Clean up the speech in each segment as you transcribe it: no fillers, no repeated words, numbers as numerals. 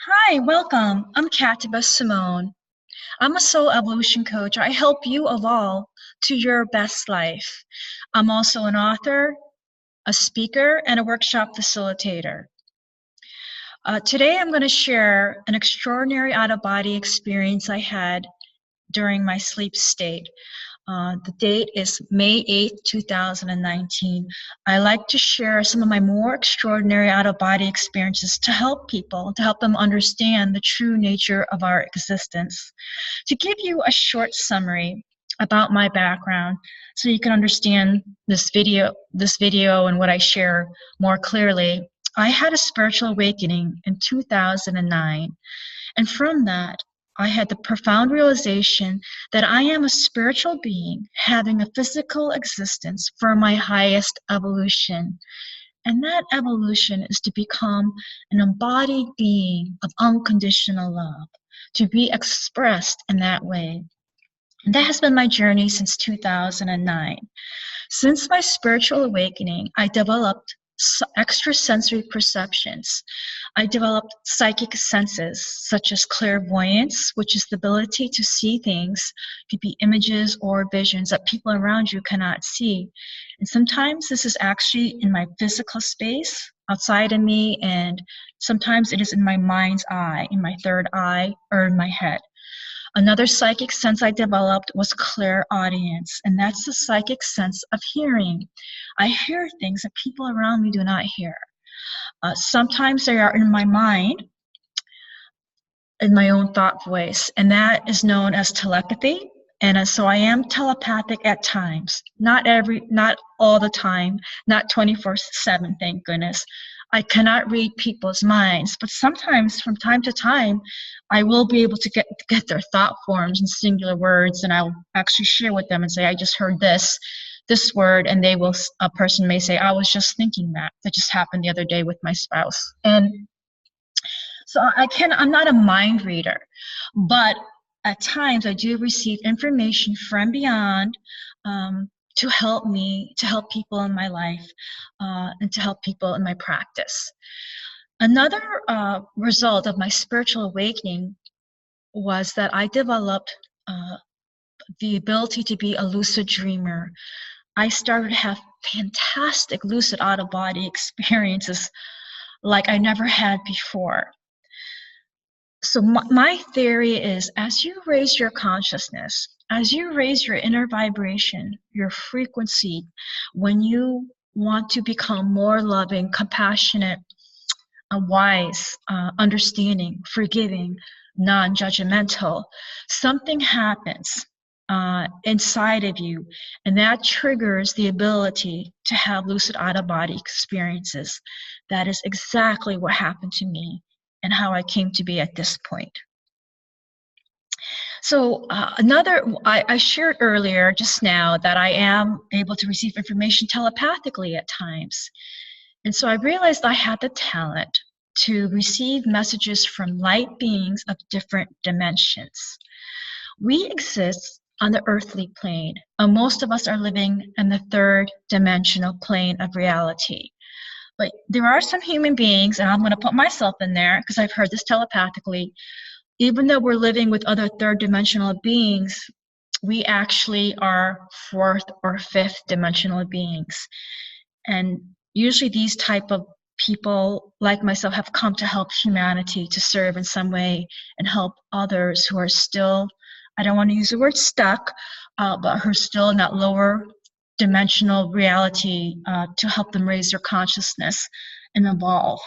Hi, welcome. I'm Katibe Simmone. I'm a soul evolution coach. I help you evolve to your best life. I'm also an author, a speaker, and a workshop facilitator. Today, I'm going to share an extraordinary out-of-body experience I had during my sleep state. The date is May 8th, 2019. I like to share some of my more extraordinary out-of-body experiences to help people, to help them understand the true nature of our existence. To give you a short summary about my background so you can understand this video and what I share more clearly, I had a spiritual awakening in 2009. And from that, I had the profound realization that I am a spiritual being having a physical existence for my highest evolution. And that evolution is to become an embodied being of unconditional love, to be expressed in that way. And that has been my journey since 2009. Since my spiritual awakening, I developed extrasensory perceptions. I developed psychic senses, such as clairvoyance, which is the ability to see things. It could be images or visions that people around you cannot see. And sometimes this is actually in my physical space, outside of me, and sometimes it is in my mind's eye, in my third eye, or in my head. Another psychic sense I developed was clairaudience, and that's the psychic sense of hearing. I hear things that people around me do not hear. Sometimes they are in my mind, in my own thought voice, and that is known as telepathy. And so I am telepathic at times, not all the time, not 24/7, thank goodness. I cannot read people's minds, but sometimes from time to time, I will be able to get their thought forms in singular words, and I'll actually share with them and say, I just heard this word, and a person may say, I was just thinking that. That just happened the other day with my spouse. And so I'm not a mind reader, but at times I do receive information from beyond to help me, to help people in my life, and to help people in my practice. Another result of my spiritual awakening was that I developed the ability to be a lucid dreamer. I started to have fantastic lucid out-of-body experiences like I never had before. So my theory is, as you raise your consciousness, as you raise your inner vibration, your frequency, when you want to become more loving, compassionate, wise, understanding, forgiving, non-judgmental, something happens inside of you, and that triggers the ability to have lucid out-of-body experiences. That is exactly what happened to me and how I came to be at this point. So I shared earlier just now that I am able to receive information telepathically at times. And so I realized I had the talent to receive messages from light beings of different dimensions. We exist on the earthly plane, and most of us are living in the third dimensional plane of reality. But there are some human beings, and I'm going to put myself in there because I've heard this telepathically, even though we're living with other third dimensional beings, we actually are fourth or fifth dimensional beings. And usually these type of people like myself have come to help humanity, to serve in some way and help others who are still, I don't want to use the word stuck, but who are still in that lower dimensional reality, to help them raise their consciousness and evolve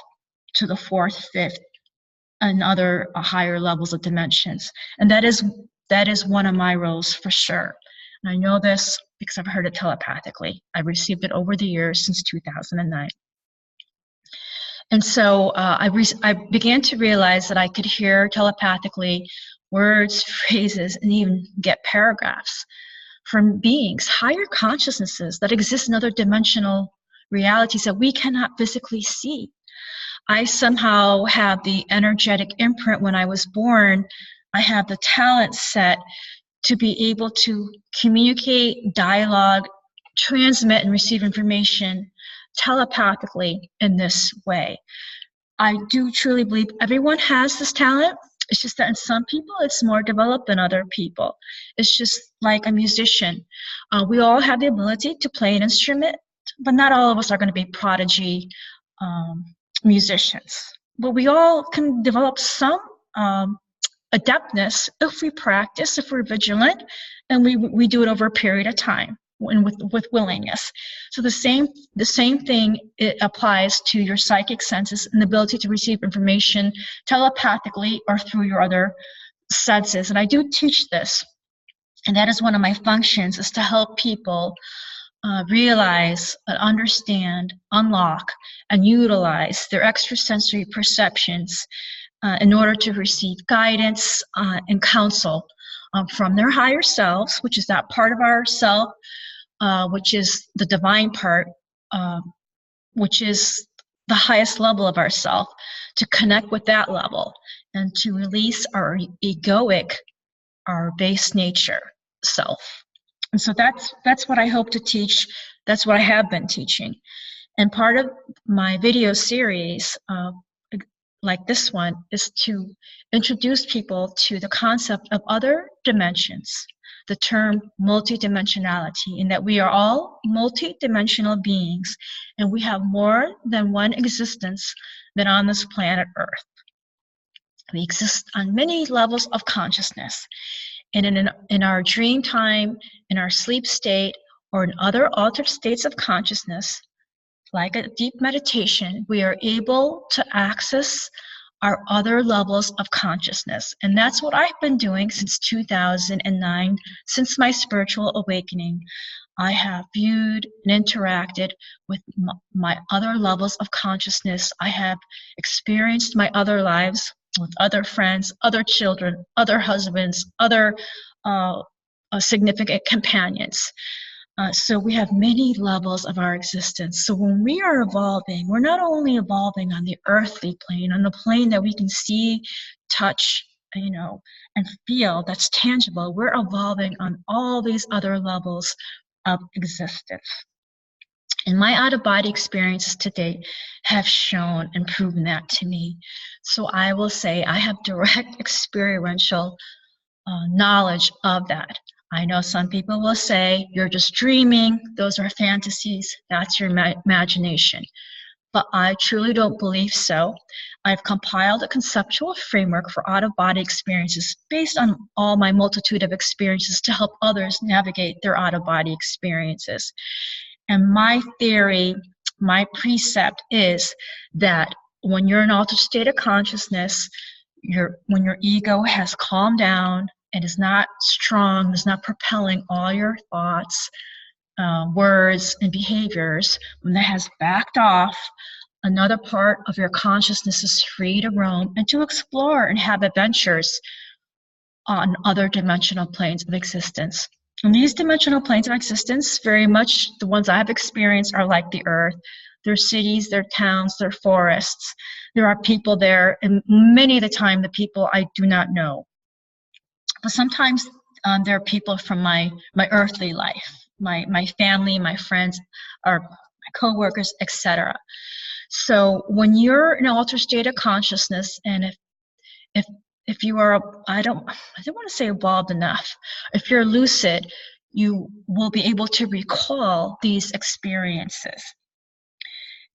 to the fourth, fifth, and other higher levels of dimensions. And that is one of my roles for sure. And I know this because I've heard it telepathically. I've received it over the years since 2009. And so I began to realize that I could hear telepathically words, phrases, and even get paragraphs from beings, higher consciousnesses that exist in other dimensional realities that we cannot physically see. I somehow have the energetic imprint when I was born. I have the talent set to be able to communicate, dialogue, transmit, and receive information telepathically in this way. I do truly believe everyone has this talent. It's just that in some people, it's more developed than other people. It's just like a musician. We all have the ability to play an instrument, but not all of us are going to be prodigy um, musicians. But we all can develop some adeptness if we practice, if we're vigilant, and we do it over a period of time and with willingness. So the same thing, it applies to your psychic senses and the ability to receive information telepathically or through your other senses. And I do teach this, and that is one of my functions, is to help people realize, understand, unlock, and utilize their extrasensory perceptions in order to receive guidance and counsel from their higher selves, which is that part of our self, which is the divine part, which is the highest level of ourself, to connect with that level and to release our egoic, our base nature self. And so that's what I hope to teach. That's what I have been teaching. And part of my video series, like this one, is to introduce people to the concept of other dimensions, the term multidimensionality, in that we are all multidimensional beings, and we have more than one existence than on this planet Earth. We exist on many levels of consciousness, and in our dream time, in our sleep state, or in other altered states of consciousness, like a deep meditation, we are able to access our other levels of consciousness. And that's what I've been doing since 2009, since my spiritual awakening. I have viewed and interacted with my other levels of consciousness. I have experienced my other lives with other friends, other children, other husbands, other significant companions. So we have many levels of our existence. So when we are evolving, we're not only evolving on the earthly plane, on the plane that we can see, touch, and feel, that's tangible. We're evolving on all these other levels of existence. And my out-of-body experiences to date have shown and proven that to me. So I will say I have direct experiential knowledge of that. I know some people will say, you're just dreaming, those are fantasies, that's your imagination. But I truly don't believe so. I've compiled a conceptual framework for out-of-body experiences based on all my multitude of experiences to help others navigate their out-of-body experiences. And my theory, my precept is that when you're in an altered state of consciousness, when your ego has calmed down and is not strong, is not propelling all your thoughts, words, and behaviors, when that has backed off, another part of your consciousness is free to roam and to explore and have adventures on other dimensional planes of existence. And these dimensional planes of existence, very much the ones I've experienced, are like the earth. They're cities, they're towns, they're forests. There are people there, and many of the time the people I do not know. But sometimes there are people from my earthly life, my family, my friends, or my coworkers, etc. So when you're in an altered state of consciousness, and if you are, I don't want to say evolved enough, if you're lucid, you will be able to recall these experiences.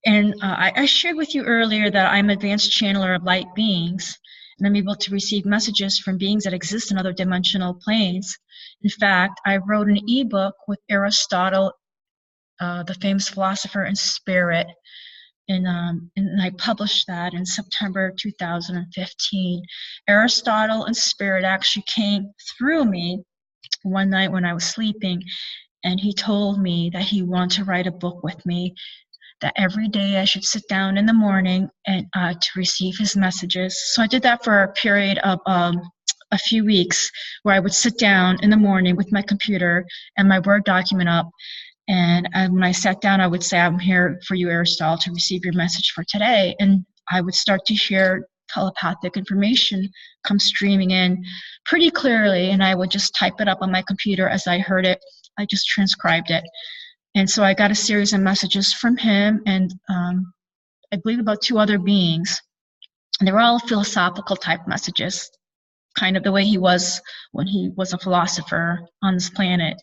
And I shared with you earlier that I'm an advanced channeler of light beings, and I'm able to receive messages from beings that exist in other dimensional planes. In fact, I wrote an ebook with Aristotle, the famous philosopher and spirit, and I published that in September 2015. Aristotle and spirit actually came through me one night when I was sleeping, and he told me that he wanted to write a book with me, that every day I should sit down in the morning and to receive his messages. So I did that for a period of a few weeks, where I would sit down in the morning with my computer and my Word document up. And when I sat down, I would say, I'm here for you, Aristotle, to receive your message for today. And I would start to hear telepathic information come streaming in pretty clearly. And I would just type it up on my computer as I heard it. I just transcribed it. And so I got a series of messages from him and I believe about 2 other beings. And they were all philosophical type messages, kind of the way he was when he was a philosopher on this planet.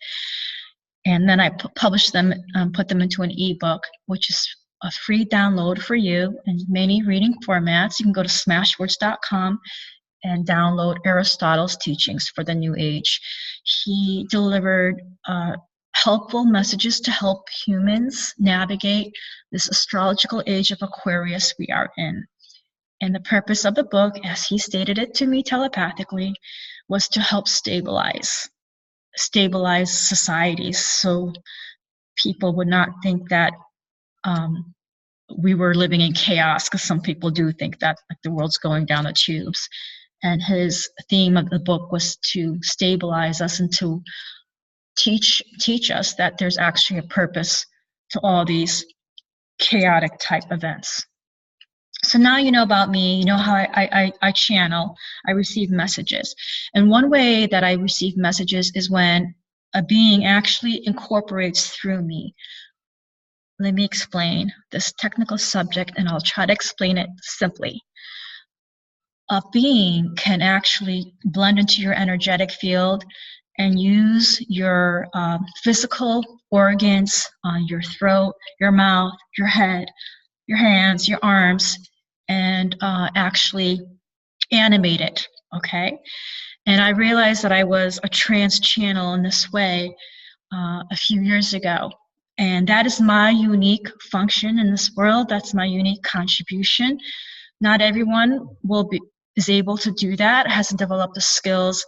And then I published them, put them into an ebook, which is a free download for you in many reading formats. You can go to smashwords.com and download Aristotle's teachings for the New Age. He delivered helpful messages to help humans navigate this astrological age of Aquarius we are in. And the purpose of the book, as he stated it to me telepathically, was to help stabilize societies, so people would not think that we were living in chaos, because some people do think that like the world's going down the tubes. And his theme of the book was to stabilize us and to teach us that there's actually a purpose to all these chaotic type events. So now you know about me, you know how I channel, I receive messages. And one way that I receive messages is when a being actually incorporates through me. Let me explain this technical subject, and I'll try to explain it simply. A being can actually blend into your energetic field and use your physical organs, your throat, your mouth, your head, your hands, your arms, and actually animate it, okay? And I realized that I was a trance channel in this way a few years ago. And that is my unique function in this world. That's my unique contribution. Not everyone is able to do that, hasn't developed the skills,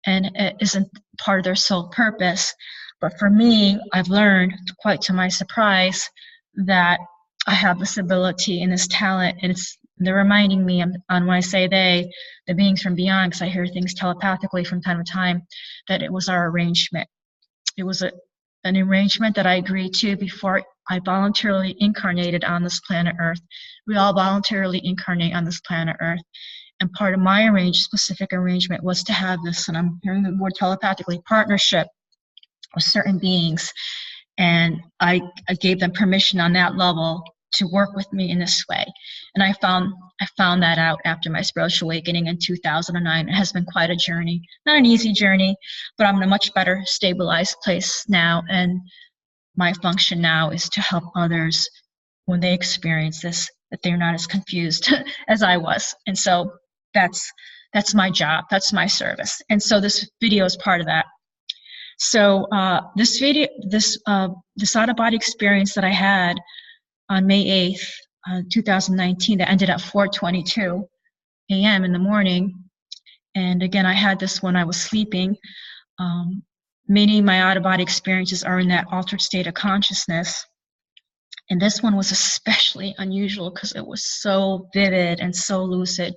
and it isn't part of their sole purpose. But for me, I've learned, quite to my surprise, that I have this ability and this talent, and they're reminding me on when I say they, the beings from beyond, because I hear things telepathically from time to time, that it was our arrangement. It was an arrangement that I agreed to before I voluntarily incarnated on this planet Earth. We all voluntarily incarnate on this planet Earth. And part of my specific arrangement was to have this, and I'm hearing the word telepathically, partnership with certain beings. And I gave them permission on that level to work with me in this way. And I found that out after my spiritual awakening in 2009. It has been quite a journey. Not an easy journey, but I'm in a much better stabilized place now. And my function now is to help others when they experience this, that they're not as confused as I was. And so that's my job, that's my service. And so this video is part of that. So this out-of-body experience that I had on May 8th, 2019, that ended at 4:22 a.m. in the morning. And again, I had this when I was sleeping. Many of my out-of-body experiences are in that altered state of consciousness. And this one was especially unusual because it was so vivid and so lucid.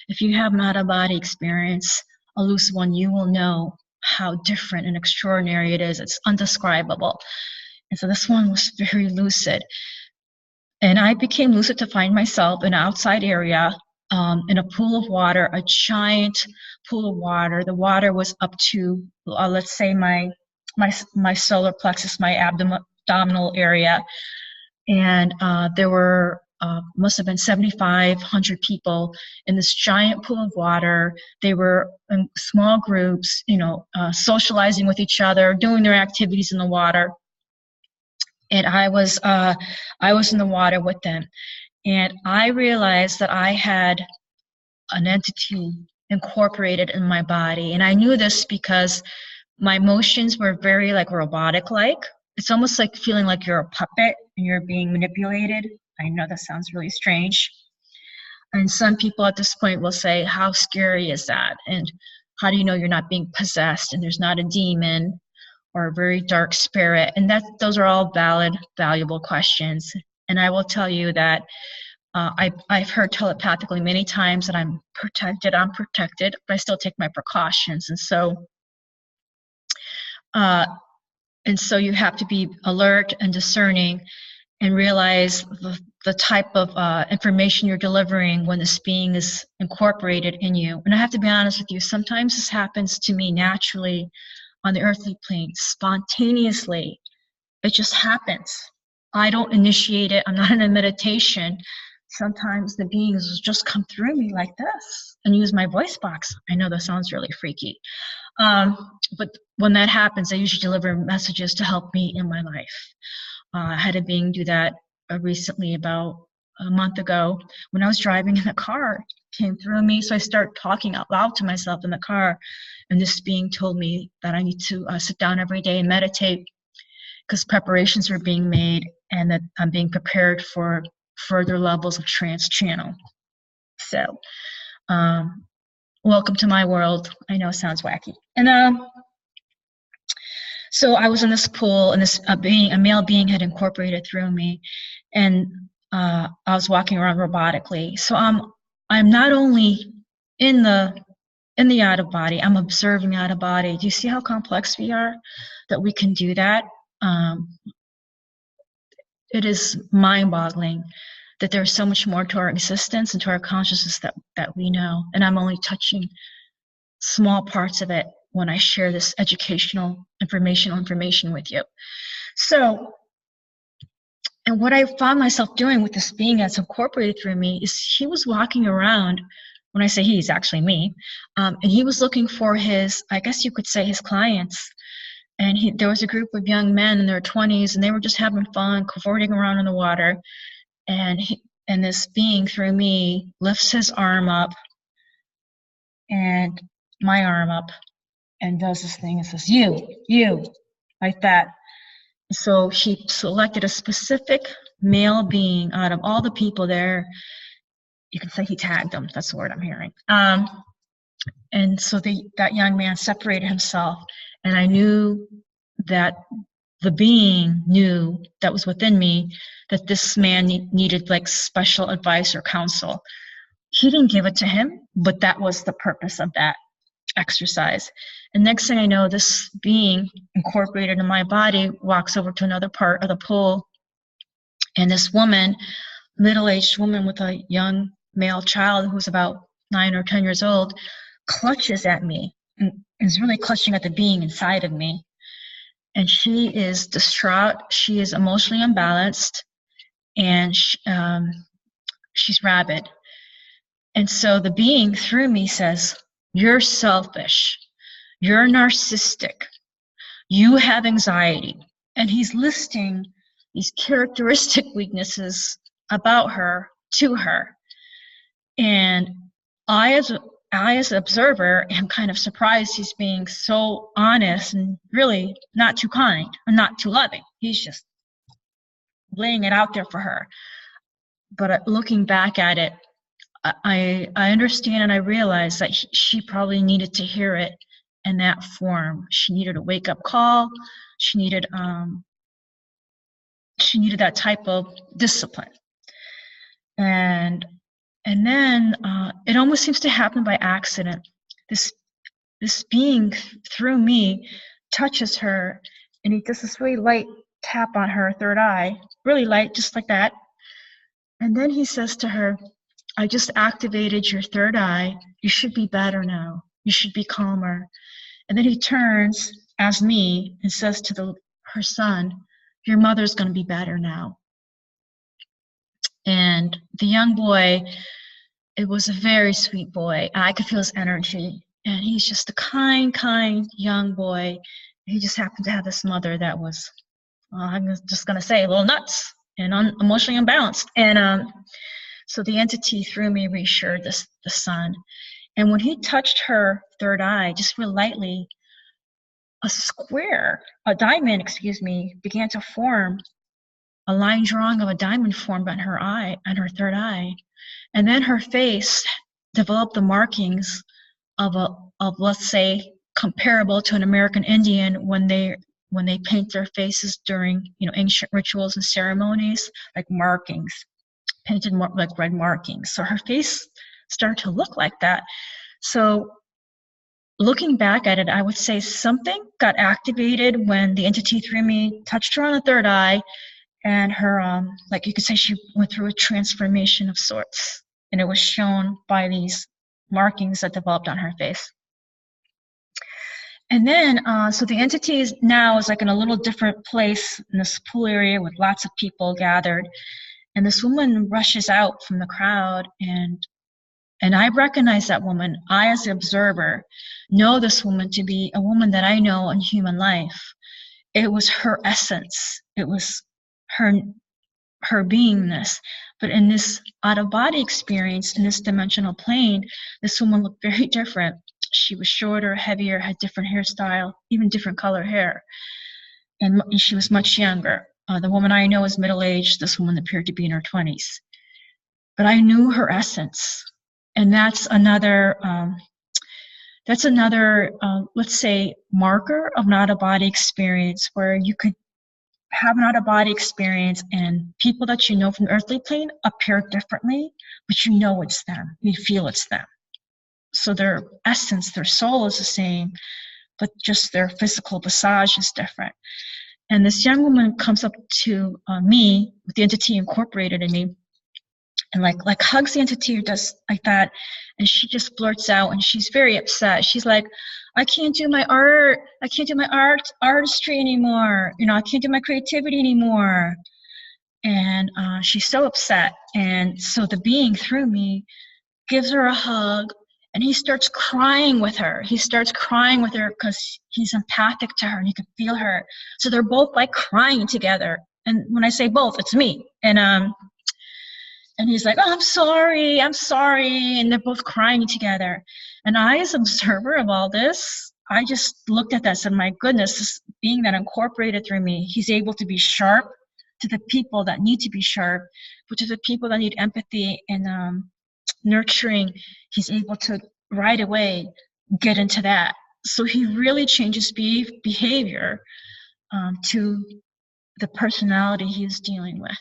If you have an out-of-body experience, a lucid one, you will know how different and extraordinary it is. It's undescribable. And so this one was very lucid. And I became lucid to find myself in an outside area in a pool of water, a giant pool of water. The water was up to, let's say, my solar plexus, my abdominal area. And there were, must have been 7,500 people in this giant pool of water. They were in small groups, socializing with each other, doing their activities in the water. And I was in the water with them. And I realized that I had an entity incorporated in my body. And I knew this because my motions were very like robotic-like. It's almost like feeling like you're a puppet and you're being manipulated. I know that sounds really strange. And some people at this point will say, how scary is that? And how do you know you're not being possessed and there's not a demon or a very dark spirit? And those are all valid, valuable questions. And I will tell you that I've heard telepathically many times that I'm protected, but I still take my precautions. And so you have to be alert and discerning and realize the type of information you're delivering when this being is incorporated in you. And I have to be honest with you, sometimes this happens to me naturally on the earthly plane, spontaneously. It just happens. I don't initiate it. I'm not in a meditation. sometimes the beings will just come through me like this and use my voice box. I know that sounds really freaky. But when that happens, I usually deliver messages to help me in my life. I had a being do that recently, about a month ago, when I was driving in the car, came through me. So I started talking out loud to myself in the car, and this being told me that I need to sit down every day and meditate, because preparations are being made and that I'm being prepared for further levels of trance channel. So welcome to my world. I know it sounds wacky. And so I was in this pool, and this a male being had incorporated through me, and I was walking around robotically. So I'm not only in the out of body, I'm observing out of body. Do you see how complex we are, that we can do that? It is mind-boggling that there's so much more to our existence and to our consciousness that we know. And I'm only touching small parts of it when I share this educational, information with you. So, and what I found myself doing with this being that's incorporated through me is he was walking around. When I say he's actually me, and he was looking for his, I guess you could say, his clients. And there was a group of young men in their 20s, and they were just having fun, cavorting around in the water. And this being through me lifts his arm up and my arm up and does this thing and says, you, like that. So he selected a specific male being out of all the people there. You can say he tagged them. That's the word I'm hearing. And so that young man separated himself, and I knew that the being knew that was within me that this man needed like special advice or counsel. He didn't give it to him, but that was the purpose of that exercise. And next thing I know, this being incorporated in my body walks over to another part of the pool, and this woman, middle-aged woman with a young male child who's about 9 or 10 years old, clutches at me and is really clutching at the being inside of me. And she is distraught. She is emotionally unbalanced, and she's rabid. And so the being through me says, you're selfish, you're narcissistic, you have anxiety. And he's listing these characteristic weaknesses about her to her. And I, as an observer, am kind of surprised he's being so honest and really not too kind and not too loving. He's just laying it out there for her. But looking back at it, I understand and I realize that she probably needed to hear it in that form. She needed a wake-up call. She needed that type of discipline. And then it almost seems to happen by accident. This being through me touches her, and he does this really light tap on her third eye, really light, just like that. And then he says to her, I just activated your third eye. You should be better now. You should be calmer. And then he turns as me and says to her son, your mother's going to be better now. And the young boy, it was a very sweet boy. I could feel his energy. And he's just a kind young boy. He just happened to have this mother that was, I'm just going to say, a little nuts and emotionally unbalanced. And so the entity through me reassured the son. And when he touched her third eye, just real lightly, a diamond, began to form. A line drawing of a diamond formed on her eye, on her third eye. And then her face developed the markings of let's say, comparable to an American Indian when they paint their faces during, ancient rituals and ceremonies, like markings, painted like red markings. So her face started to look like that. So looking back at it, I would say something got activated when the entity through me touched her on the third eye, and her, like you could say, she went through a transformation of sorts, and it was shown by these markings that developed on her face. And then, so the entity is like in a little different place in this pool area with lots of people gathered. And this woman rushes out from the crowd, and I recognize that woman. I, as an observer, know this woman to be a woman that I know in human life. It was her essence. It was her beingness. But in this out-of-body experience, in this dimensional plane, this woman looked very different. She was shorter, heavier, had different hairstyle, even different color hair. And she was much younger. The woman I know is middle-aged. This woman appeared to be in her 20s. But I knew her essence. And that's another, let's say, marker of an out-of-body experience, where you could have an out-of-body experience and people that you know from the earthly plane appear differently, but you know it's them. You feel it's them. So their essence, their soul is the same, but just their physical visage is different. And this young woman comes up to me with the entity incorporated in me, and like hugs the entity or does like that, and she just blurts out, and she's very upset. She's like, I can't do my art. I can't do my artistry anymore. You know, I can't do my creativity anymore. And she's so upset. And so the being through me gives her a hug, and he starts crying with her. He starts crying with her because he's empathic to her and he can feel her. So they're both like crying together. And when I say both, it's me. And he's like, oh, I'm sorry. And they're both crying together. And I, as an observer of all this, I just looked at that and said, my goodness, this being that incorporated through me, he's able to be sharp to the people that need to be sharp, but to the people that need empathy and nurturing, he's able to right away get into that. So he really changes behavior to the personality he's dealing with.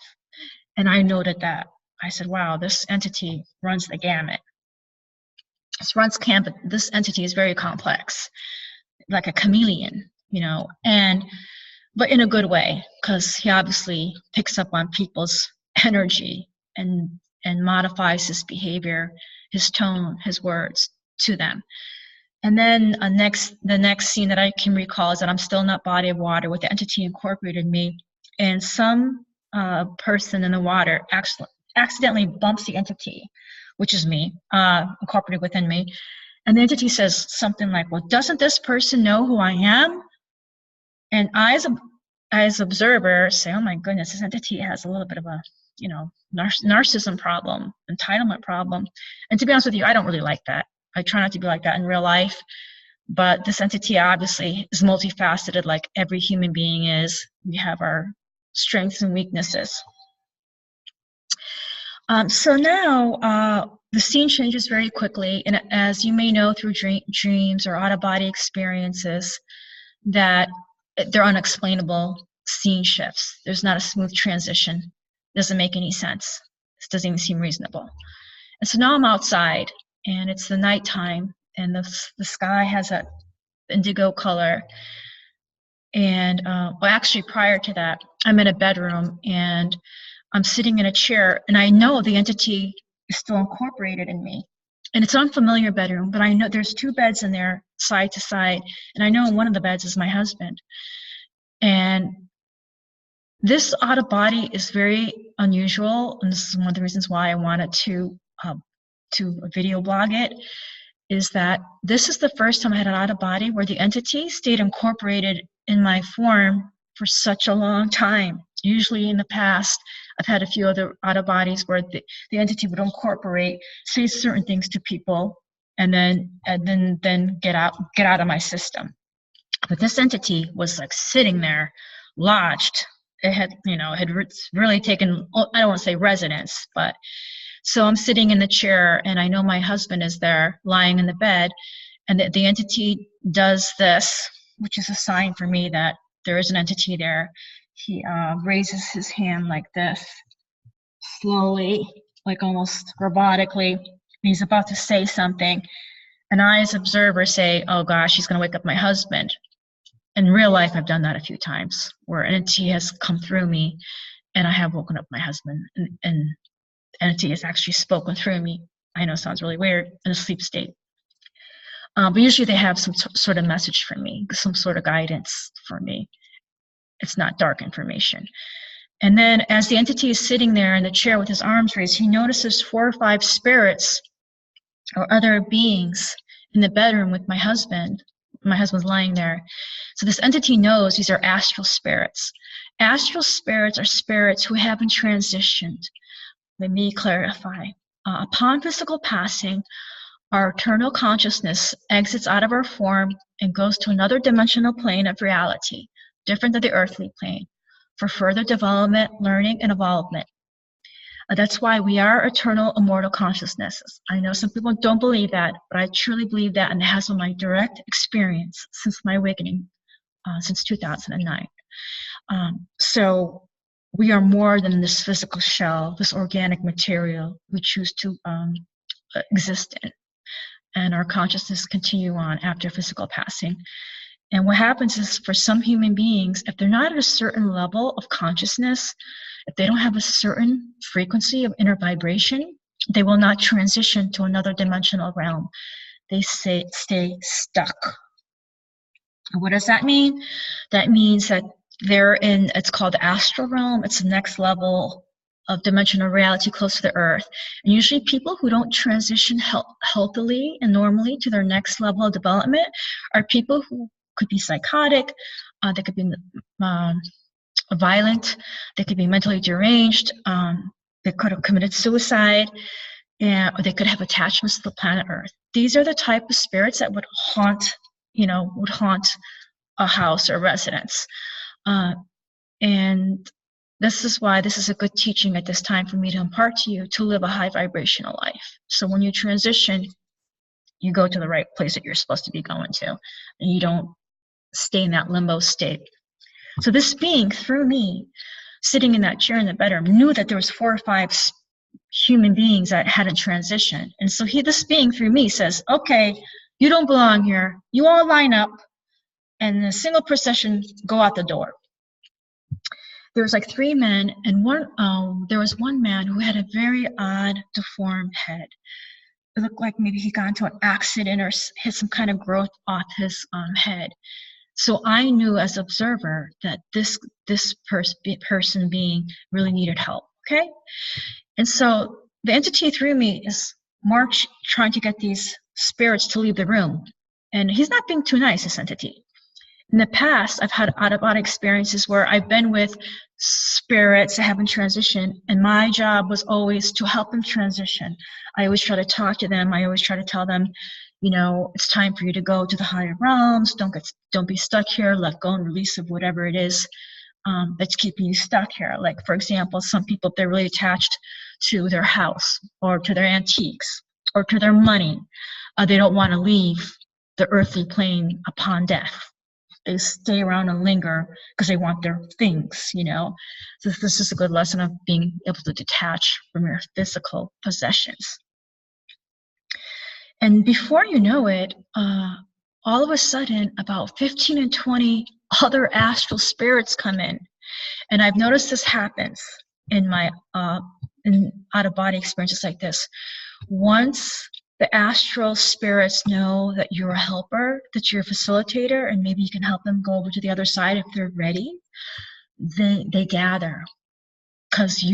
And I noted that. I said, wow, this entity runs the gamut. This entity is very complex, like a chameleon, you know, but in a good way, because he obviously picks up on people's energy and modifies his behavior, his tone, his words to them. And then the next scene that I can recall is that I'm still in that body of water with the entity incorporated in me, and some person in the water accidentally bumps the entity, which is me, incorporated within me. And the entity says something like, well, doesn't this person know who I am? And I, as observer, say, oh my goodness, this entity has a little bit of a, you know, narcissism problem, entitlement problem. And to be honest with you, I don't really like that. I try not to be like that in real life. But this entity obviously is multifaceted, like every human being is. We have our strengths and weaknesses. So now the scene changes very quickly, and as you may know through dreams or out-of-body experiences, that they're unexplainable scene shifts. There's not a smooth transition. It doesn't make any sense. This doesn't even seem reasonable. And so now I'm outside, and it's the nighttime, and the sky has a indigo color. And well, actually, prior to that, I'm in a bedroom, and I'm sitting in a chair, and I know the entity is still incorporated in me. And it's an unfamiliar bedroom, but I know there's two beds in there, side to side, and I know one of the beds is my husband. And this out-of-body is very unusual, and this is one of the reasons why I wanted to video blog it, is that this is the first time I had an out-of-body where the entity stayed incorporated in my form for such a long time. Usually in the past, I've had a few other out-of-bodies where the entity would incorporate, say certain things to people, and then get out of my system. But this entity was like sitting there, lodged. It had, you know, had really taken, I don't want to say residence, but so I'm sitting in the chair, and I know my husband is there lying in the bed, and the entity does this, which is a sign for me that there is an entity there. He raises his hand like this, slowly, like almost robotically. He's about to say something, and I, as observer, say, oh gosh, he's going to wake up my husband. In real life, I've done that a few times, where an entity has come through me, and I have woken up my husband, and entity has actually spoken through me. I know it sounds really weird, in a sleep state. But usually they have some sort of message for me, some sort of guidance for me. It's not dark information. And then as the entity is sitting there in the chair with his arms raised, he notices 4 or 5 spirits or other beings in the bedroom with my husband. My husband's lying there. So this entity knows these are astral spirits. Astral spirits are spirits who haven't transitioned. Let me clarify. Upon physical passing, our eternal consciousness exits out of our form and goes to another dimensional plane of reality, different than the earthly plane, for further development, learning, and evolvement. That's why we are eternal, immortal consciousnesses. I know some people don't believe that, but I truly believe that, and it has been my direct experience since my awakening, since 2009. So we are more than this physical shell, this organic material we choose to exist in. And our consciousness continue on after physical passing. And what happens is for some human beings, if they're not at a certain level of consciousness, if they don't have a certain frequency of inner vibration, they will not transition to another dimensional realm. They stay stuck. What does that mean? That means that they're in, it's called the astral realm. It's the next level of dimensional reality close to the earth. And usually people who don't transition healthily and normally to their next level of development are people who could be psychotic, they could be violent, they could be mentally deranged, they could have committed suicide, or they could have attachments to the planet Earth. These are the type of spirits that would haunt, a house or residence. And this is why this is a good teaching at this time for me to impart to you to live a high vibrational life. So when you transition, you go to the right place that you're supposed to be going to, and you don't stay in that limbo state. So this being, through me, sitting in that chair in the bedroom, knew that there was 4 or 5 human beings that hadn't transitioned. And so this being, through me, says, okay, you don't belong here. You all line up, and in a single procession, go out the door. There was like 3 men, and there was one man who had a very odd, deformed head. It looked like maybe he got into an accident or hit some kind of growth off his head. So I knew as an observer that this person being really needed help, okay? And so the entity through me is trying to get these spirits to leave the room. And he's not being too nice, this entity. In the past, I've had out-of-body experiences where I've been with spirits that haven't transitioned, and my job was always to help them transition. I always try to talk to them. I always try to tell them, it's time for you to go to the higher realms. Don't be stuck here. Let go and release of whatever it is that's keeping you stuck here. Like, for example, some people, they're really attached to their house or to their antiques or to their money. They don't want to leave the earthly plane upon death. They stay around and linger because they want their things, So this is a good lesson of being able to detach from your physical possessions. And before you know it, all of a sudden, about 15 and 20 other astral spirits come in. And I've noticed this happens in my in out-of-body experiences like this. Once the astral spirits know that you're a helper, that you're a facilitator, and maybe you can help them go over to the other side if they're ready, they gather. Because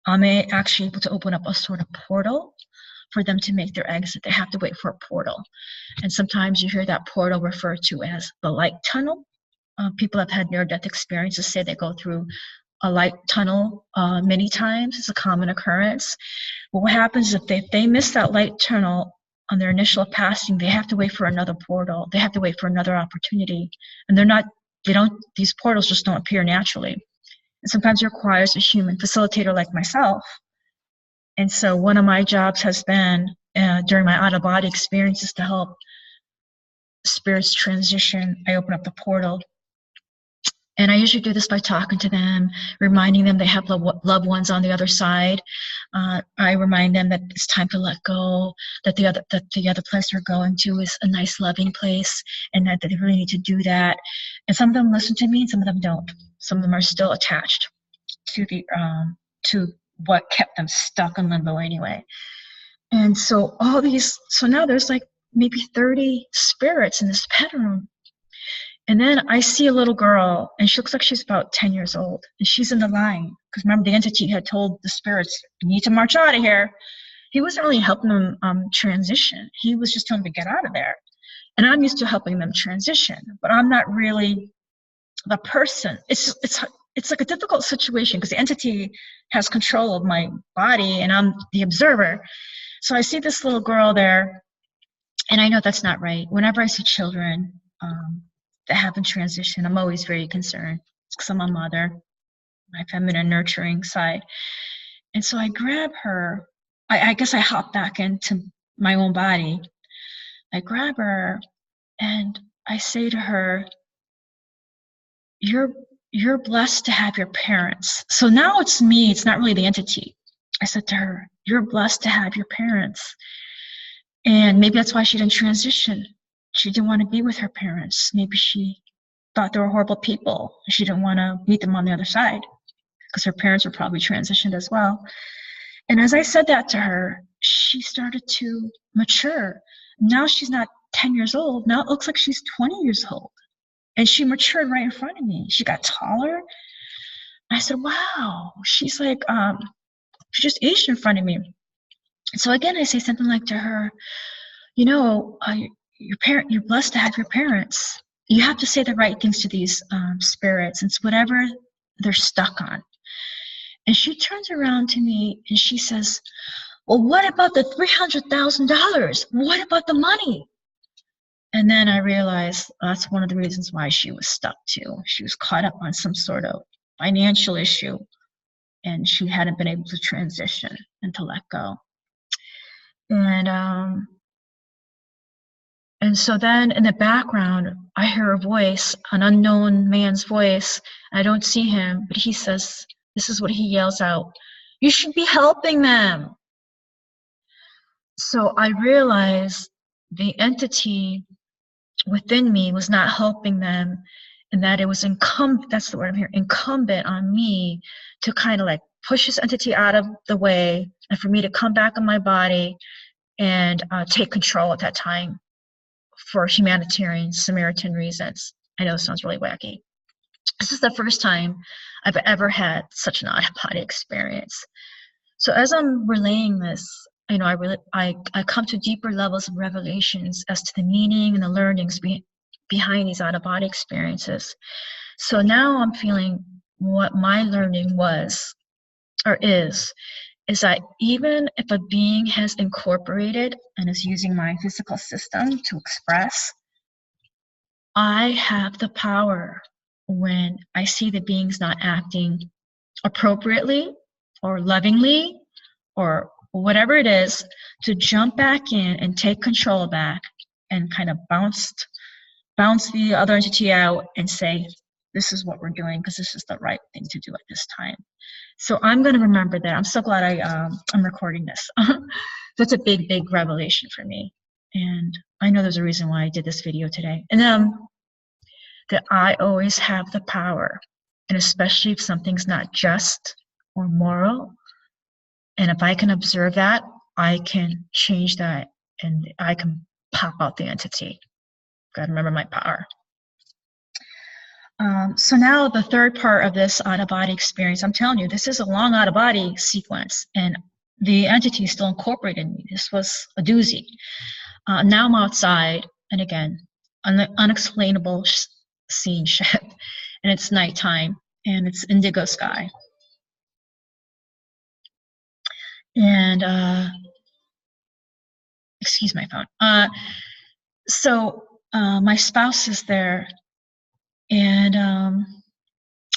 I'm actually able to open up a sort of portal for them to make their exit. They have to wait for a portal. And sometimes you hear that portal referred to as the light tunnel. People have had near-death experiences say they go through a light tunnel many times. It's a common occurrence. But what happens if they miss that light tunnel on their initial passing, they have to wait for another portal. They have to wait for another opportunity. And these portals just don't appear naturally. And sometimes it requires a human facilitator like myself. And so one of my jobs has been, during my out-of-body experiences, to help spirits transition. I open up the portal. And I usually do this by talking to them, reminding them they have loved ones on the other side. I remind them that it's time to let go, that the other place they're going to is a nice, loving place, and that they really need to do that. And some of them listen to me, and some of them don't. Some of them are still attached to what kept them stuck in limbo anyway. And so so now there's like maybe 30 spirits in this bedroom. And then I see a little girl, and she looks like she's about 10 years old, and she's in the line. Because remember, the entity had told the spirits, you need to march out of here. He wasn't really helping them transition. He was just telling them to get out of there. And I'm used to helping them transition, but I'm not really the person. It's like a difficult situation because the entity has control of my body, and I'm the observer. So I see this little girl there, and I know that's not right. Whenever I see children that haven't transitioned, I'm always very concerned because I'm a mother, my feminine nurturing side. And so I grab her. I guess I hop back into my own body. I grab her and I say to her, you're blessed to have your parents. So now it's me, it's not really the entity. I said to her, you're blessed to have your parents. And maybe that's why she didn't transition. She didn't want to be with her parents. Maybe she thought they were horrible people. She didn't want to meet them on the other side because her parents were probably transitioned as well. And as I said that to her, she started to mature. Now she's not 10 years old. Now it looks like she's 20 years old. And she matured right in front of me. She got taller. I said, wow, she's like, she just aged in front of me. So again, I say something like to her, you know, you're blessed to have your parents. You have to say the right things to these spirits. It's whatever they're stuck on. And she turns around to me and she says, well, what about the $300,000? What about the money? And then I realized that's one of the reasons why she was stuck too. She was caught up on some sort of financial issue and she hadn't been able to transition and to let go. And so then in the background, I hear a voice, an unknown man's voice. I don't see him, but he says, this is what he yells out, you should be helping them. So I realized the entity within me was not helping them, and that it was that's the word I'm hearing, incumbent on me to kind of like push this entity out of the way and for me to come back in my body and take control at that time for humanitarian Samaritan reasons. I know it sounds really wacky. This is the first time I've ever had such an out-of-body experience. So as I'm relaying this, you know, I come to deeper levels of revelations as to the meaning and the learnings behind these out-of-body experiences. So now I'm feeling what my learning was or is that even if a being has incorporated and is using my physical system to express, I have the power when I see the beings not acting appropriately or lovingly or whatever it is, to jump back in and take control back and kind of bounce the other entity out and say, this is what we're doing because this is the right thing to do at this time. So I'm going to remember that. I'm so glad I'm recording this. That's a big, big revelation for me. And I know there's a reason why I did this video today. And that I always have the power, and especially if something's not just or moral, and if I can observe that, I can change that and I can pop out the entity. Gotta remember my power. So now the third part of this out-of-body experience, I'm telling you, this is a long out-of-body sequence, and the entity is still incorporated in me. This was a doozy. Now I'm outside, and again, an unexplainable scene ship, and it's nighttime, and it's indigo sky. And excuse my phone. So my spouse is there, and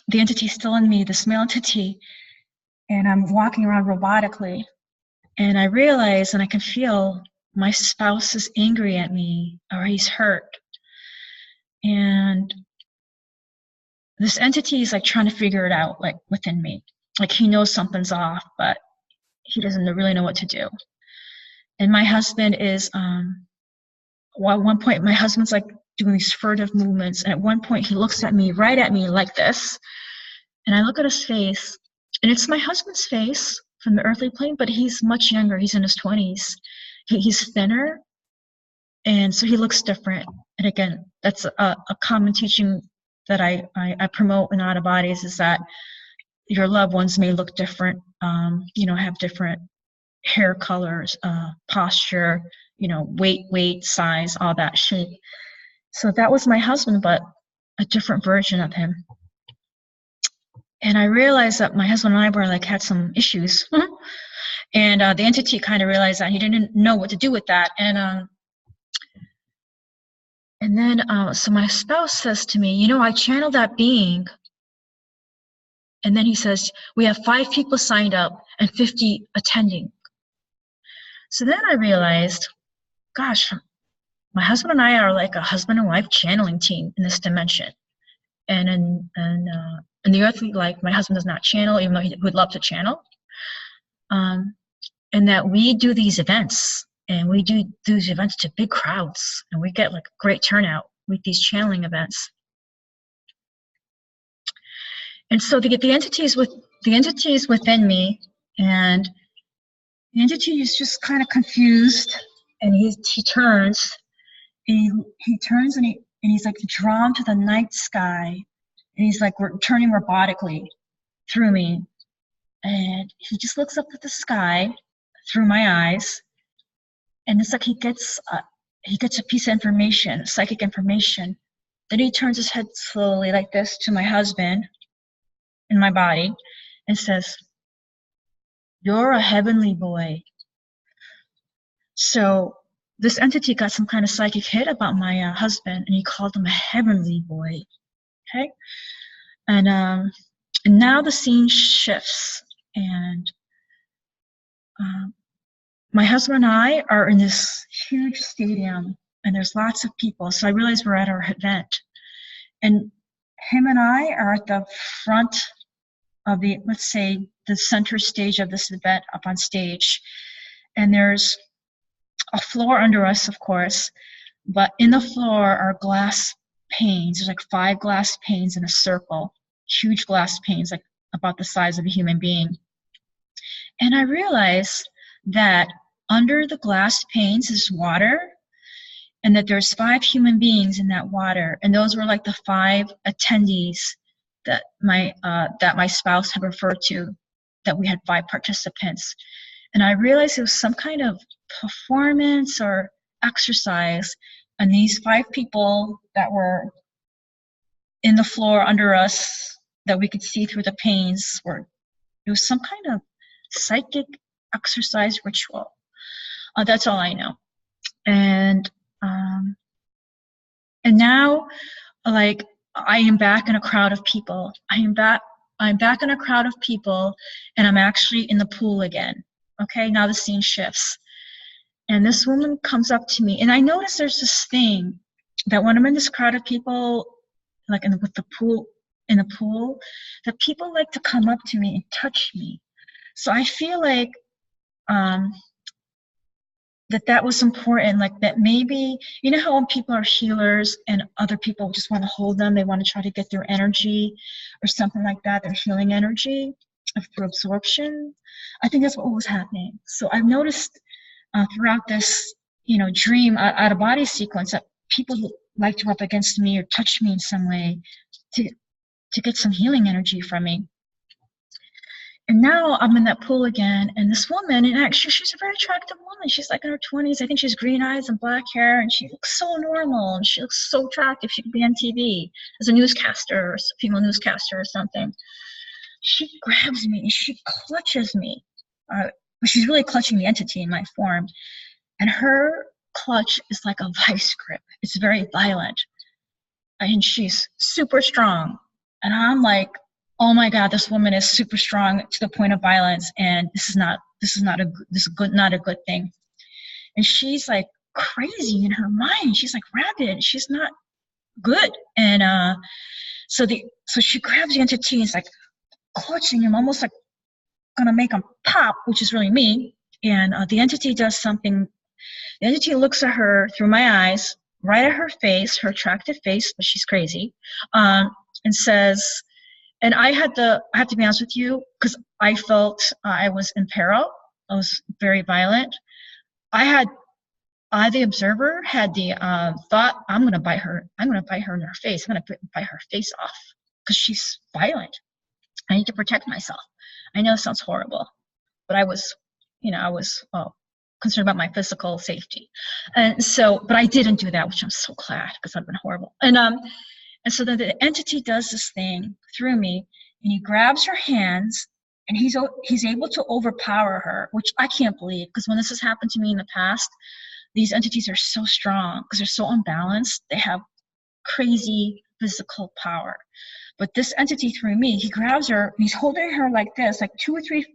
the entity's still in me, this male entity, and I'm walking around robotically, and I realize and I can feel my spouse is angry at me or he's hurt. And this entity is like trying to figure it out, like within me. Like he knows something's off, but he doesn't really know what to do. And my husband is, well, at one point, my husband's like doing these furtive movements. And at one point, he looks at me, right at me like this. And I look at his face, and it's my husband's face from the earthly plane, but he's much younger. He's in his 20s. He's thinner, And so he looks different. And again, that's a common teaching that I promote in Out of Bodies, is that your loved ones may look different, have different hair colors, posture, weight, size, all that shape. So that was my husband, but a different version of him. And I realized that my husband and I were had some issues. And the entity kind of realized that he didn't know what to do with that. And then, so my spouse says to me, I channeled that being. And then he says, we have 5 people signed up and 50 attending. So then I realized, gosh, my husband and I are like a husband and wife channeling team in this dimension. And in the earthly life, my husband does not channel, even though he would love to channel. And that we do these events, and we do these events to big crowds, and we get a great turnout with these channeling events. And so the entities within me, and the entity is just kind of confused, and he turns, and he's drawn to the night sky, and he's turning robotically through me, and he just looks up at the sky through my eyes, and it's he gets a piece of information, psychic information. Then he turns his head slowly like this to my husband in my body and says, "You're a heavenly boy." So this entity got some kind of psychic hit about my husband, and he called him a heavenly boy. Okay, and now the scene shifts, and my husband and I are in this huge stadium, and there's lots of people. So I realize we're at our event, and him and I are at the front of the, let's say, the center stage of this event, up on stage, and there's a floor under us, of course, but in the floor are glass panes. There's 5 glass panes in a circle, huge glass panes, about the size of a human being. And I realize that under the glass panes is water, and that there's 5 human beings in that water, and those were the 5 attendees that my spouse had referred to, that we had 5 participants. And I realized it was some kind of performance or exercise, and these 5 people that were in the floor under us that we could see through the panes it was some kind of psychic exercise ritual. That's all I know. And now, I am back in a crowd of people. I'm back in a crowd of people, and I'm actually in the pool again. Okay, now the scene shifts. And this woman comes up to me, and I notice there's this thing that when I'm in this crowd of people, in the pool, that people like to come up to me and touch me. So I feel that was important, that maybe, how when people are healers and other people just want to hold them, they want to try to get their energy or something like that, their healing energy through absorption. I think that's what was happening. So I've noticed throughout this, dream out of body sequence, that people like to rub against me or touch me in some way to get some healing energy from me. And now I'm in that pool again, and this woman, and actually she's a very attractive woman. She's in her 20s. I think she has green eyes and black hair, and she looks so normal, and she looks so attractive. She could be on TV as a newscaster, or a female newscaster or something. She grabs me and she clutches me. She's really clutching the entity in my form. And her clutch is like a vice grip. It's very violent. And she's super strong. And I'm like, oh my God, this woman is super strong to the point of violence, and this is not a good thing. And she's crazy in her mind. She's rabid. She's not good. And so she grabs the entity and is clutching him, almost gonna make him pop, which is really me. And the entity does something. The entity looks at her through my eyes, right at her face, her attractive face, but she's crazy, and says. And I have to be honest with you, because I felt I was in peril. I was very violent. I had I, the observer, had the thought, I'm going to bite her. I'm going to bite her in her face. I'm going to bite her face off because she's violent. I need to protect myself. I know it sounds horrible, but I was, concerned about my physical safety. And so, but I didn't do that, which I'm so glad, because I've been horrible. And so then the entity does this thing through me, and he grabs her hands, and he's able to overpower her, which I can't believe, because when this has happened to me in the past, these entities are so strong because they're so unbalanced. They have crazy physical power. But this entity through me, he grabs her, and he's holding her like this, like 2 feet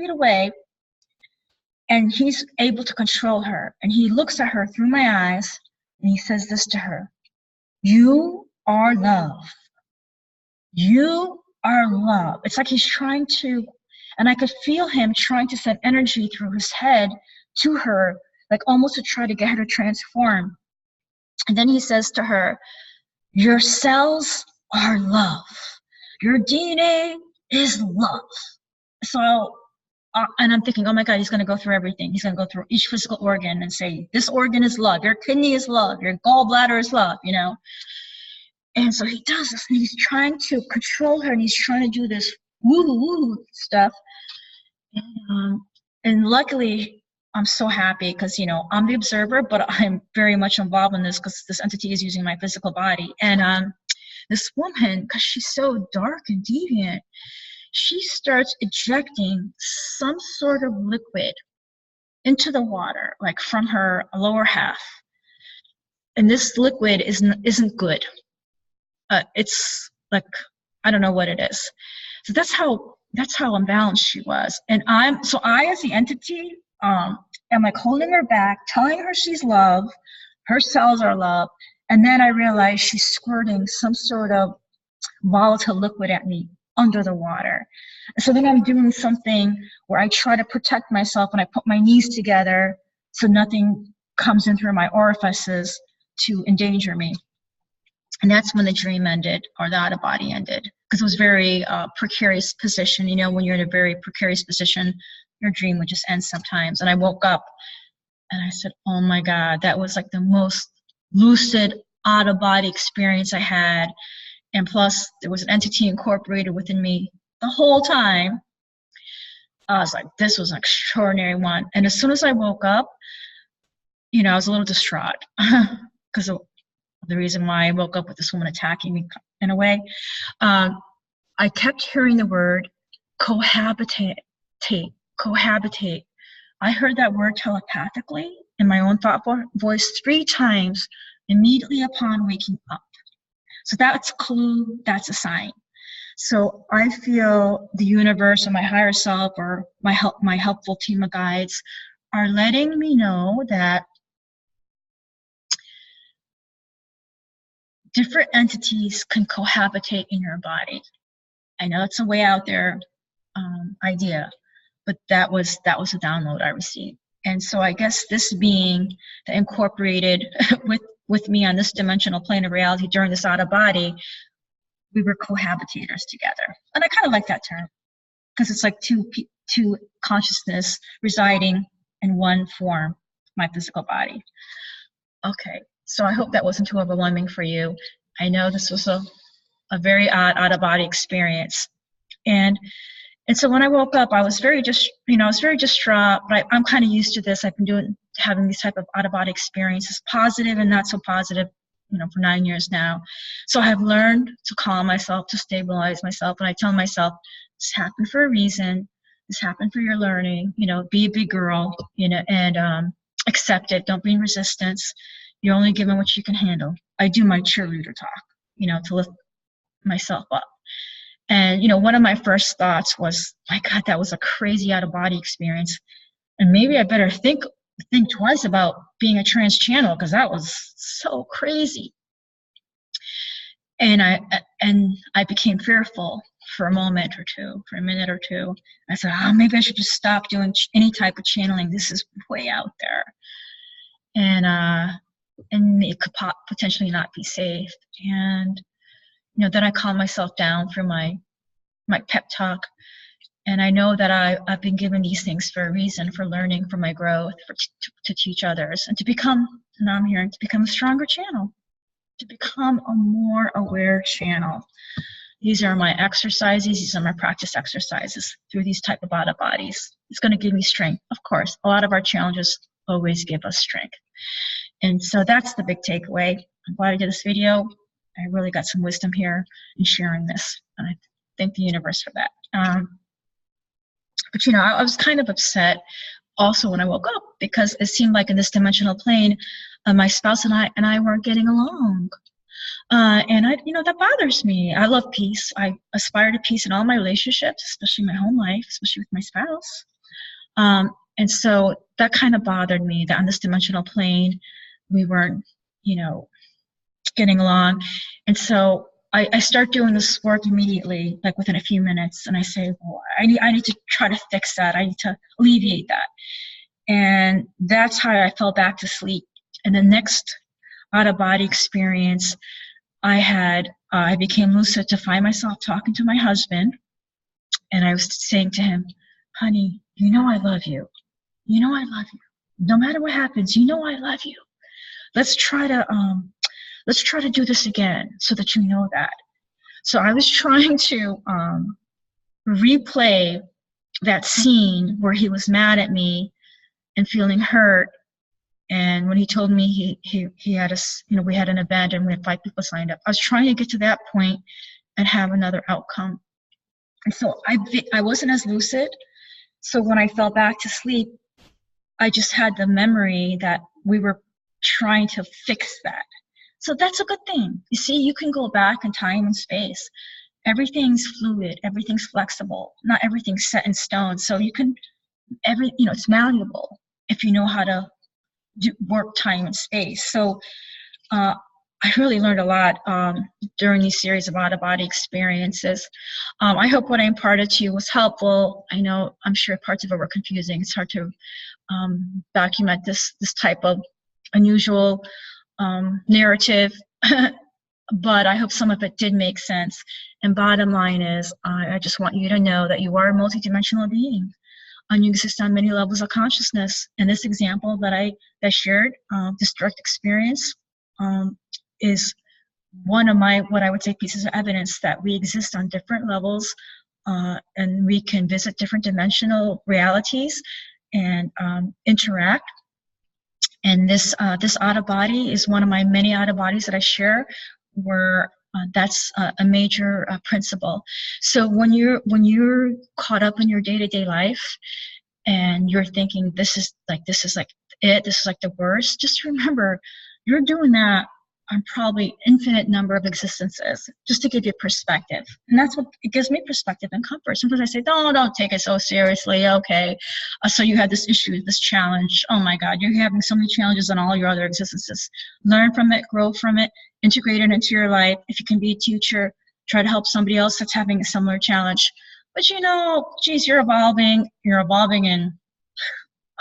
away, and he's able to control her. And he looks at her through my eyes, and he says this to her: "You are love. You are love." It's like he's trying to, and I could feel him trying to send energy through his head to her, like almost to try to get her to transform. And then he says to her, "Your cells are love. Your DNA is love." So, and I'm thinking, oh my God, he's going to go through everything. He's going to go through each physical organ and say, this organ is love. Your kidney is love. Your gallbladder is love, And so he does this, and he's trying to control her, and he's trying to do this woo stuff. And luckily, I'm so happy because, I'm the observer, but I'm very much involved in this because this entity is using my physical body. And this woman, because she's so dark and deviant, she starts ejecting some sort of liquid into the water, like from her lower half. And this liquid isn't good. It's like, I don't know what it is. So that's how unbalanced she was. And I, as the entity, am like holding her back, telling her she's love, her cells are love, and then I realize she's squirting some sort of volatile liquid at me under the water. And so then I'm doing something where I try to protect myself, and I put my knees together so nothing comes in through my orifices to endanger me. And that's when the dream ended, or the out of body ended, because it was very precarious position. When you're in a very precarious position, your dream would just end sometimes. And I woke up and I said, oh my God, that was like the most lucid out of body experience I had. And plus there was an entity incorporated within me the whole time. I was like, this was an extraordinary one. And as soon as I woke up, I was a little distraught because of the reason why I woke up with this woman attacking me in a way. I kept hearing the word cohabitate. I heard that word telepathically in my own thought voice 3 times immediately upon waking up. So that's a clue, that's a sign. So I feel the universe or my higher self or my helpful team of guides are letting me know that different entities can cohabitate in your body. I know it's a way out there idea, but that was a download I received. And so I guess this being that incorporated with me on this dimensional plane of reality during this out of body, we were cohabitators together. And I kind of like that term because it's like two consciousness residing in one form, my physical body. Okay, so I hope that wasn't too overwhelming for you. I know this was a very odd out of body experience. And so when I woke up, I was very distraught, but I'm kind of used to this. I've been having these type of out of body experiences, positive and not so positive, for 9 years now. So I have learned to calm myself, to stabilize myself. And I tell myself, this happened for a reason. This happened for your learning, be a big girl, and accept it. Don't be in resistance. You're only given what you can handle. I do my cheerleader talk, to lift myself up. And, one of my first thoughts was, my God, that was a crazy out of body experience. And maybe I better think twice about being a trans channel because that was so crazy. And I became fearful for a minute or two. I said, maybe I should just stop doing any type of channeling. This is way out there. And it could potentially not be safe. And, then I calmed myself down through my pep talk. And I know that I've been given these things for a reason, for learning, for my growth, to teach others, and to become, and I'm hearing, to become a stronger channel, to become a more aware channel. These are my exercises. These are my practice exercises through these type of out of bodies. It's going to give me strength. Of course, a lot of our challenges always give us strength. And so that's the big takeaway. I'm glad I did this video. I really got some wisdom here in sharing this. And I thank the universe for that. But you know, I was kind of upset also when I woke up, because it seemed like in this dimensional plane, my spouse and I weren't getting along. And you know, that bothers me. I love peace. I aspire to peace in all my relationships, especially my home life, especially with my spouse. And so that kind of bothered me, that on this dimensional plane, we weren't, you know, getting along. And so I start doing this work immediately, like within a few minutes, and I say, well, I need to try to fix that. I need to alleviate that. And that's how I fell back to sleep. And the next out-of-body experience I had, I became lucid to find myself talking to my husband, and I was saying to him, honey, you know I love you. You know I love you. No matter what happens, you know I love you. Let's try to do this again so that you know that. So I was trying to replay that scene where he was mad at me and feeling hurt. And when he told me he had us, you know, we had an event and we had 5 people signed up. I was trying to get to that point and have another outcome. And so I wasn't as lucid. So when I fell back to sleep, I just had the memory that we were trying to fix that. So that's a good thing. You see, you can go back in time and space. Everything's fluid, everything's flexible, not everything's set in stone. So you can, you know, it's malleable if you know how to work time and space. So I really learned a lot during these series of out-of-body experiences. I hope what I imparted to you was helpful. I know, I'm sure parts of it were confusing. It's hard to document this type of unusual narrative, but I hope some of it did make sense. And bottom line is, I just want you to know that you are a multidimensional being, and you exist on many levels of consciousness. And this example that I shared, this direct experience, is one of my, what I would say, pieces of evidence that we exist on different levels, and we can visit different dimensional realities and interact. And this out of body is one of my many out of bodies that I share, where that's a major principle. So when you're caught up in your day-to-day life and you're thinking this is like the worst, just remember you're doing that on probably infinite number of existences, just to give you perspective. And that's what it gives me, perspective and comfort. Sometimes I say, don't take it so seriously. Okay, so you had this issue, this challenge. Oh my God, you're having so many challenges in all your other existences. Learn from it, grow from it, integrate it into your life. If you can be a teacher, try to help somebody else that's having a similar challenge. But you know, geez, you're evolving in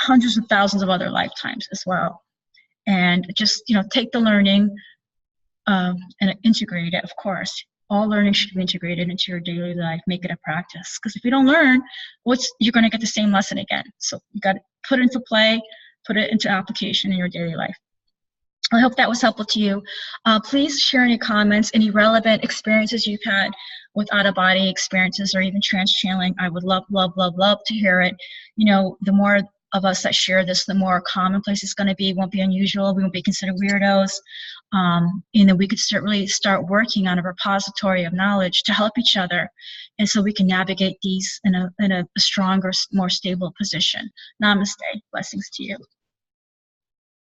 hundreds of thousands of other lifetimes as well. And just, you know, take the learning, and integrate it, of course. All learning should be integrated into your daily life. Make it a practice. Because if you don't learn, you're going to get the same lesson again. So you got to put it into play, put it into application in your daily life. I hope that was helpful to you. Please share any comments, any relevant experiences you've had with out-of-body experiences or even trans-channeling. I would love to hear it. You know, the more of us that share this, the more commonplace it's going to be. It won't be unusual. We won't be considered weirdos. You know, we could start working on a repository of knowledge to help each other, and so we can navigate these in a stronger, more stable position. Namaste. Blessings to you.